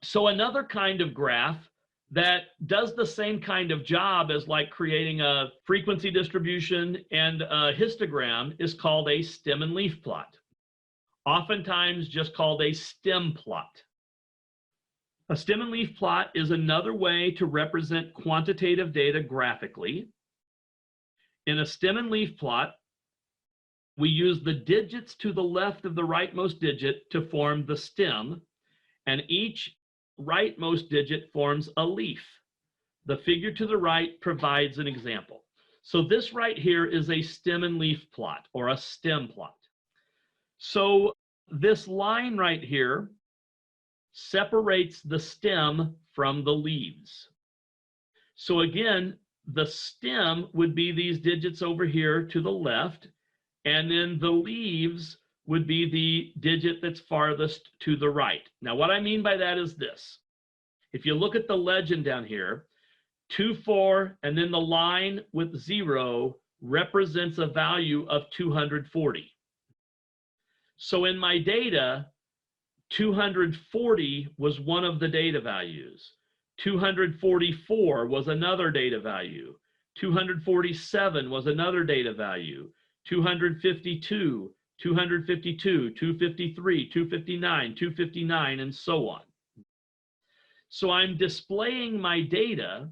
So another kind of graph that does the same kind of job as like creating a frequency distribution and a histogram is called a stem and leaf plot, oftentimes just called a stem plot. A stem and leaf plot is another way to represent quantitative data graphically. In a stem and leaf plot, we use the digits to the left of the rightmost digit to form the stem, and each rightmost digit forms a leaf. The figure to the right provides an example. So this right here is a stem and leaf plot, or a stem plot. So this line right here separates the stem from the leaves. So again, the stem would be these digits over here to the left, and then the leaves would be the digit that's farthest to the right. Now, what I mean by that is this. If you look at the legend down here, 2, 4, and then the line with 0 represents a value of 240. So in my data, 240 was one of the data values. 244 was another data value. 247 was another data value. 252, 252, 253, 259, 259, and so on. So I'm displaying my data.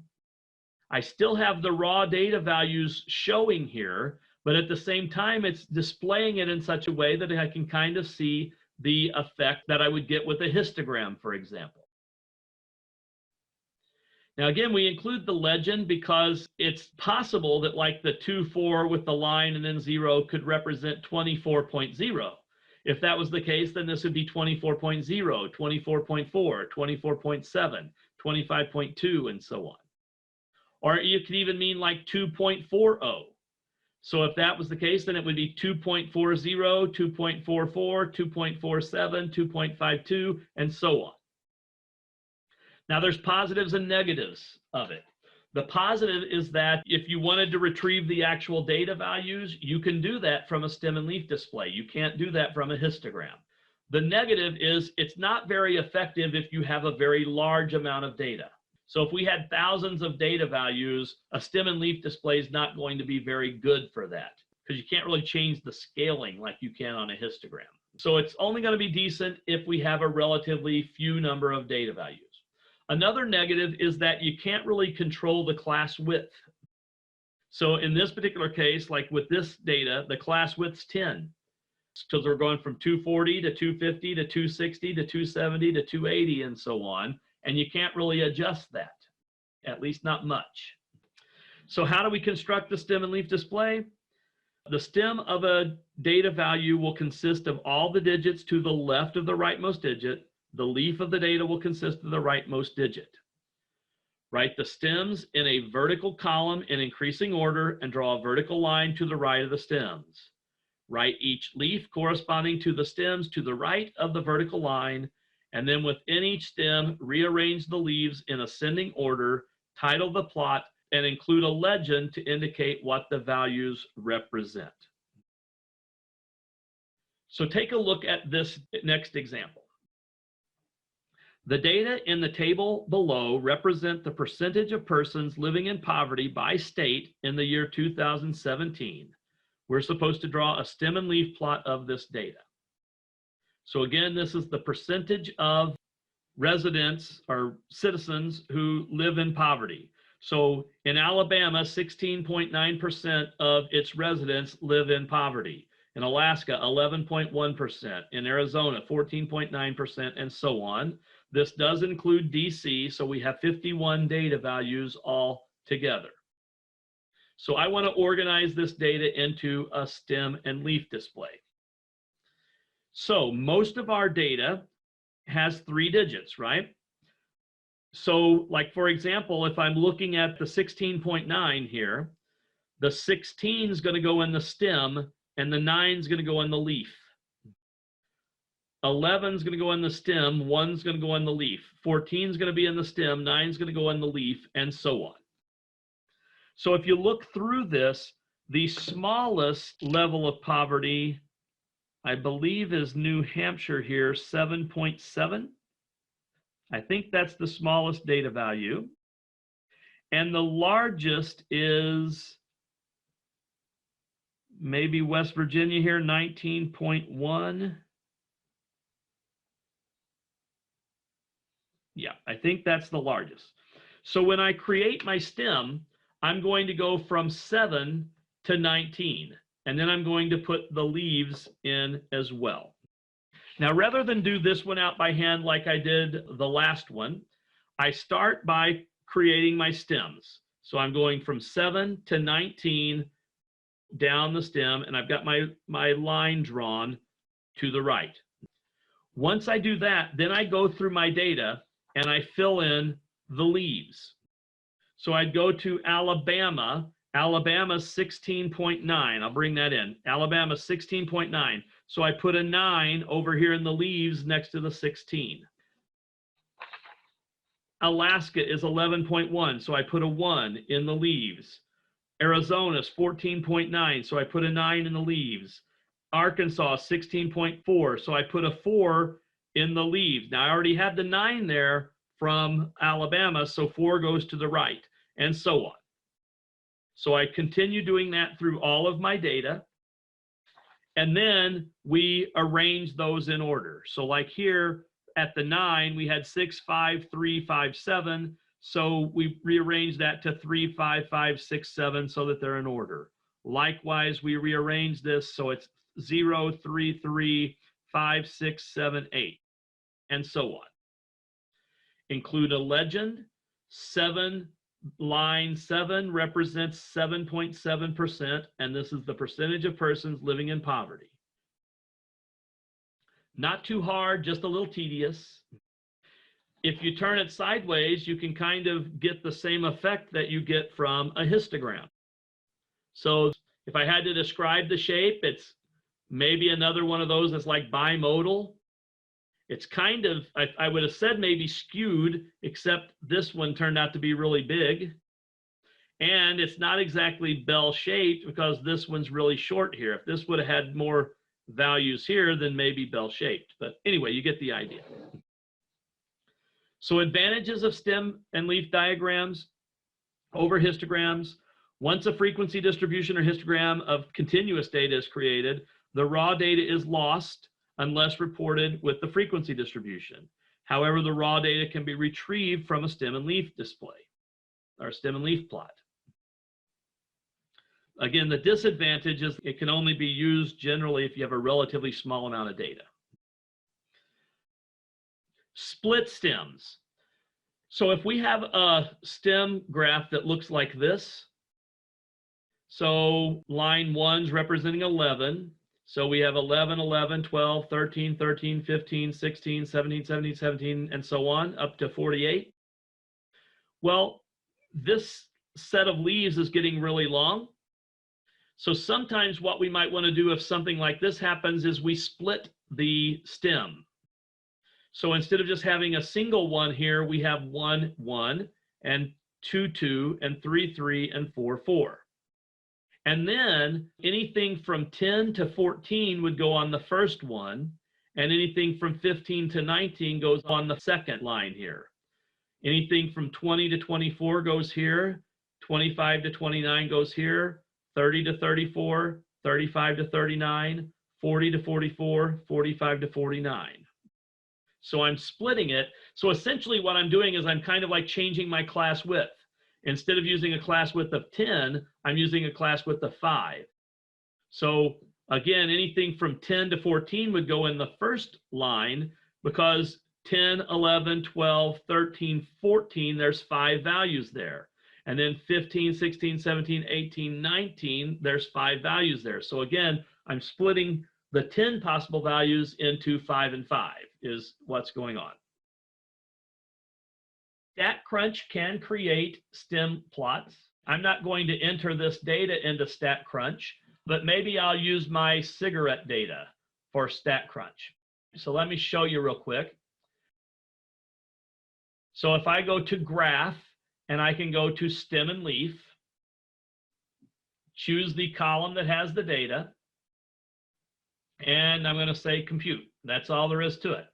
I still have the raw data values showing here, but at the same time, it's displaying it in such a way that I can kind of see the effect that I would get with a histogram, for example. Now, again, we include the legend because it's possible that like the 2, 4 with the line and then 0 could represent 24.0. If that was the case, then this would be 24.0, 24.4, 24.7, 25.2, and so on. Or you could even mean like 2.40. So if that was the case, then it would be 2.40, 2.44, 2.47, 2.52, and so on. Now there's positives and negatives of it. The positive is that if you wanted to retrieve the actual data values, you can do that from a stem and leaf display. You can't do that from a histogram. The negative is it's not very effective if you have a very large amount of data. So if we had thousands of data values, a stem and leaf display is not going to be very good for that because you can't really change the scaling like you can on a histogram. So it's only going to be decent if we have a relatively few number of data values. Another negative is that you can't really control the class width. So in this particular case, like with this data, the class width's 10 because we're going from 240 to 250 to 260 to 270 to 280 and so on. And you can't really adjust that, at least not much. So how do we construct the stem and leaf display? The stem of a data value will consist of all the digits to the left of the rightmost digit. The leaf of the data will consist of the rightmost digit. Write the stems in a vertical column in increasing order and draw a vertical line to the right of the stems. Write each leaf corresponding to the stems to the right of the vertical line, and then within each stem, rearrange the leaves in ascending order, title the plot, and include a legend to indicate what the values represent. So take a look at this next example. The data in the table below represent the percentage of persons living in poverty by state in the year 2017. We're supposed to draw a stem and leaf plot of this data. So again, this is the percentage of residents or citizens who live in poverty. So in Alabama, 16.9% of its residents live in poverty. In Alaska, 11.1%. In Arizona, 14.9%, and so on. This does include DC, so we have 51 data values all together. So I want to organize this data into a stem and leaf display. So most of our data has 3 digits, right? So like, for example, if I'm looking at the 16.9 here, the 16 is going to go in the stem and the 9 is going to go in the leaf. 11 is going to go in the stem, 1 is going to go in the leaf. 14 is going to be in the stem, 9 is going to go in the leaf, and so on. So if you look through this, the smallest level of poverty, I believe, is New Hampshire here, 7.7. I think that's the smallest data value. And the largest is maybe West Virginia here, 19.1. Yeah, I think that's the largest. So when I create my stem, I'm going to go from 7 to 19, and then I'm going to put the leaves in as well. Now, rather than do this one out by hand like I did the last one, I start by creating my stems. So I'm going from 7 to 19 down the stem, and I've got my line drawn to the right. Once I do that, then I go through my data and I fill in the leaves. So I'd go to Alabama. Alabama's 16.9. I'll bring that in. Alabama 16.9. So I put a 9 over here in the leaves next to the 16. Alaska is 11.1. So I put a 1 in the leaves. Arizona's 14.9. So I put a 9 in the leaves. Arkansas 16.4. So I put a 4 in the leaves. Now I already had the 9 there from Alabama, so 4 goes to the right, and so on. So I continue doing that through all of my data, and then we arrange those in order. So like here at the 9, we had 6, 5, 3, 5, 7. So we rearranged that to 3, 5, 5, 6, 7 so that they're in order. Likewise, we rearrange this so it's 0, 3, 3, 5, 6, 7, 8, and so on. Include a legend. Line 7 represents 7.7%, and this is the percentage of persons living in poverty. Not too hard, just a little tedious. If you turn it sideways, you can kind of get the same effect that you get from a histogram. So if I had to describe the shape, it's maybe another one of those that's like bimodal. It's kind of, I would have said maybe skewed, except this one turned out to be really big. And it's not exactly bell-shaped because this one's really short here. If this would have had more values here, then maybe bell-shaped. But anyway, you get the idea. So advantages of stem and leaf diagrams over histograms. Once a frequency distribution or histogram of continuous data is created, the raw data is lost unless reported with the frequency distribution. However, the raw data can be retrieved from a stem and leaf display or stem and leaf plot. Again, the disadvantage is it can only be used generally if you have a relatively small amount of data. Split stems. So if we have a stem graph that looks like this, so line 1's representing 11. So we have 11, 11, 12, 13, 13, 15, 16, 17, 17, 17, and so on, up to 48. Well, this set of leaves is getting really long. So sometimes what we might want to do if something like this happens is we split the stem. So instead of just having a single one here, we have 1, 1, and 2, 2, and 3, 3, and 4, 4. And then anything from 10 to 14 would go on the first one, and anything from 15 to 19 goes on the second line here. Anything from 20 to 24 goes here, 25 to 29 goes here, 30 to 34, 35 to 39, 40 to 44, 45 to 49. So I'm splitting it. So essentially what I'm doing is I'm kind of like changing my class width. Instead of using a class width of 10, I'm using a class width of 5. So again, anything from 10 to 14 would go in the first line because 10, 11, 12, 13, 14, there's 5 values there. And then 15, 16, 17, 18, 19, there's 5 values there. So again, I'm splitting the 10 possible values into 5 and 5 is what's going on. StatCrunch can create stem plots. I'm not going to enter this data into StatCrunch, but maybe I'll use my cigarette data for StatCrunch. So let me show you real quick. So if I go to graph and I can go to stem and leaf, choose the column that has the data, and I'm going to say compute. That's all there is to it.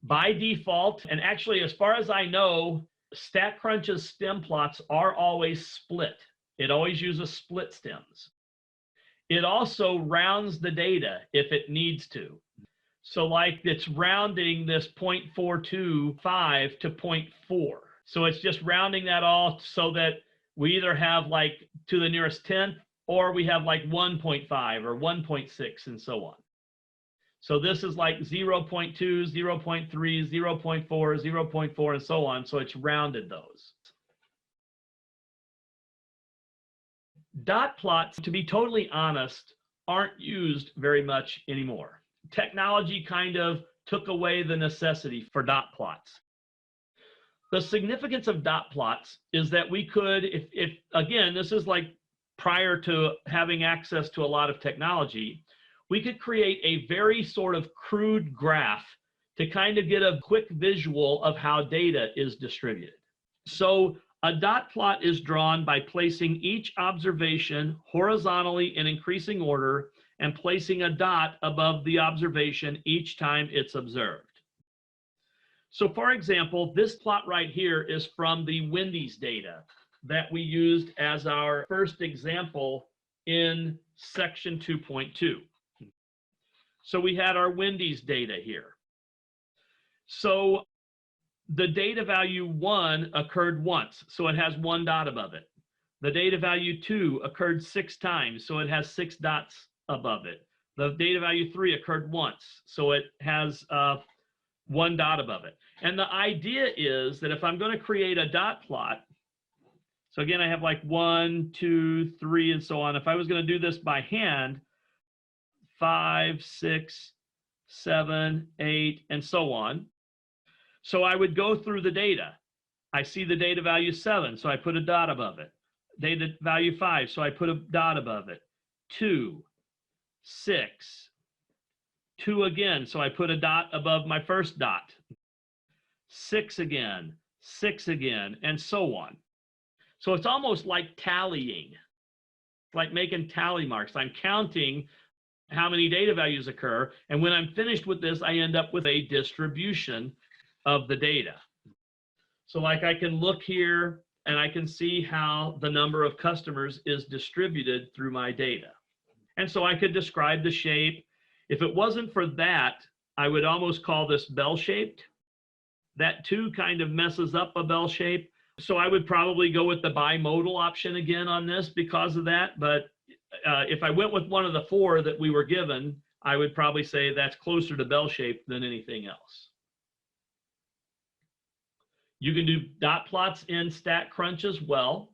By default, and actually, as far as I know, StatCrunch's stem plots are always split. It always uses split stems. It also rounds the data if it needs to. So like it's rounding this 0.425 to 0.4. So it's just rounding that all so that we either have like to the nearest 10th or we have like 1.5 or 1.6 and so on. So this is like 0.2, 0.3, 0.4, 0.4, and so on. So it's rounded those. Dot plots, to be totally honest, aren't used very much anymore. Technology kind of took away the necessity for dot plots. The significance of dot plots is that we could, if again, this is like prior to having access to a lot of technology, we could create a very sort of crude graph to kind of get a quick visual of how data is distributed. So a dot plot is drawn by placing each observation horizontally in increasing order and placing a dot above the observation each time it's observed. So for example, this plot right here is from the Wendy's data that we used as our first example in section 2.2. So we had our Wendy's data here. So the data value 1 occurred once, so it has 1 dot above it. The data value 2 occurred 6 times, so it has 6 dots above it. The data value 3 occurred once, so it has 1 dot above it. And the idea is that if I'm going to create a dot plot, so again, I have like 1, 2, 3, and so on. If I was going to do this by hand, 5, 6, 7, 8, and so on. So I would go through the data. I see the data value 7, so I put a dot above it. Data value 5, so I put a dot above it. 2, 6, 2 again, so I put a dot above my first dot. 6 again, 6 again, and so on. So it's almost like tallying, like making tally marks. I'm counting how many data values occur, and when I'm finished with this, I end up with a distribution of the data. So like I can look here and I can see how the number of customers is distributed through my data. And so I could describe the shape. If it wasn't for that, I would almost call this bell-shaped. That too kind of messes up a bell shape. So I would probably go with the bimodal option again on this because of that. But if I went with one of the 4 that we were given, I would probably say that's closer to bell-shaped than anything else. You can do dot plots in StatCrunch as well.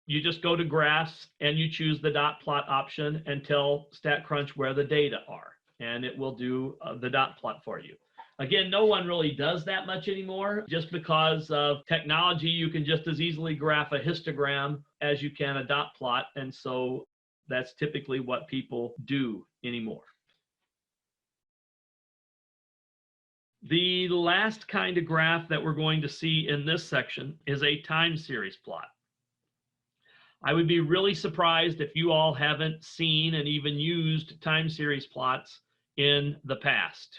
You just go to graphs and you choose the dot plot option and tell StatCrunch where the data are, and it will do the dot plot for you. Again, no one really does that much anymore. Just because of technology, you can just as easily graph a histogram as you can a dot plot, and so that's typically what people do anymore. The last kind of graph that we're going to see in this section is a time series plot. I would be really surprised if you all haven't seen and even used time series plots in the past.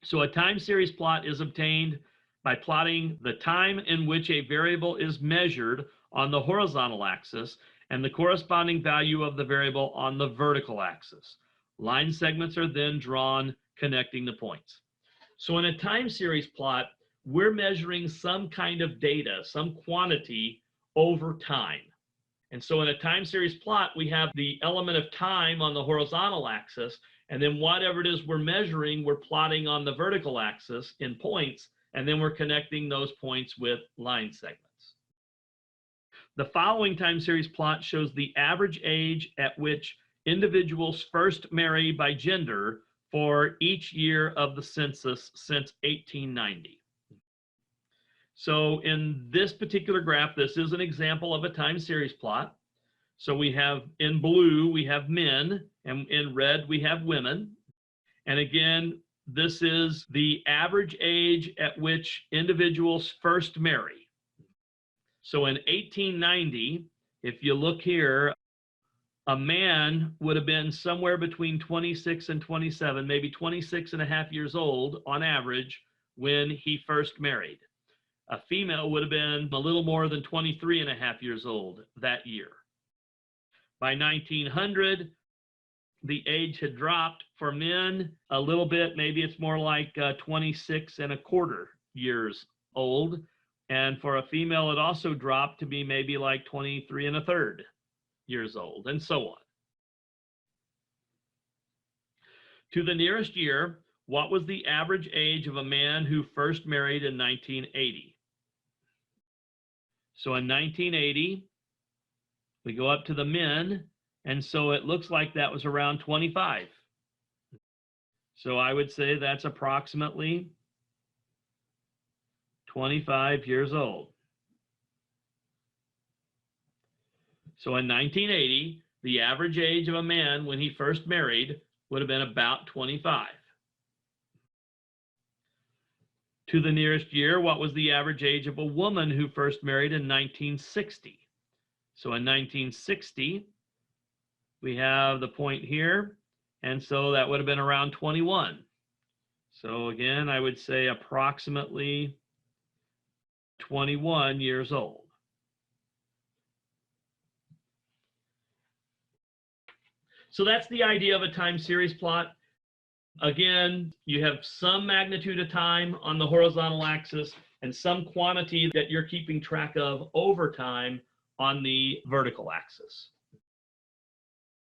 So a time series plot is obtained by plotting the time in which a variable is measured on the horizontal axis and the corresponding value of the variable on the vertical axis. Line segments are then drawn connecting the points. So in a time series plot, we're measuring some kind of data, some quantity over time. And so in a time series plot, we have the element of time on the horizontal axis, and then whatever it is we're measuring, we're plotting on the vertical axis in points, and then we're connecting those points with line segments. The following time series plot shows the average age at which individuals first marry by gender for each year of the census since 1890. So in this particular graph, this is an example of a time series plot. So we have in blue, we have men, and in red, we have women. And again, this is the average age at which individuals first marry. So in 1890, if you look here, a man would have been somewhere between 26 and 27, maybe 26 and a half years old on average when he first married. A female would have been a little more than 23 and a half years old that year. By 1900, the age had dropped for men a little bit. Maybe it's more like 26 and a quarter years old. And for a female, it also dropped to be maybe like 23 and a third years old, and so on. To the nearest year, what was the average age of a man who first married in 1980? So in 1980, we go up to the men, and so it looks like that was around 25. So I would say that's approximately 25 years old. So in 1980, the average age of a man when he first married would have been about 25. To the nearest year, what was the average age of a woman who first married in 1960? So in 1960, we have the point here, and so that would have been around 21. So again, I would say approximately 21 years old. So that's the idea of a time series plot. Again, you have some magnitude of time on the horizontal axis and some quantity that you're keeping track of over time on the vertical axis.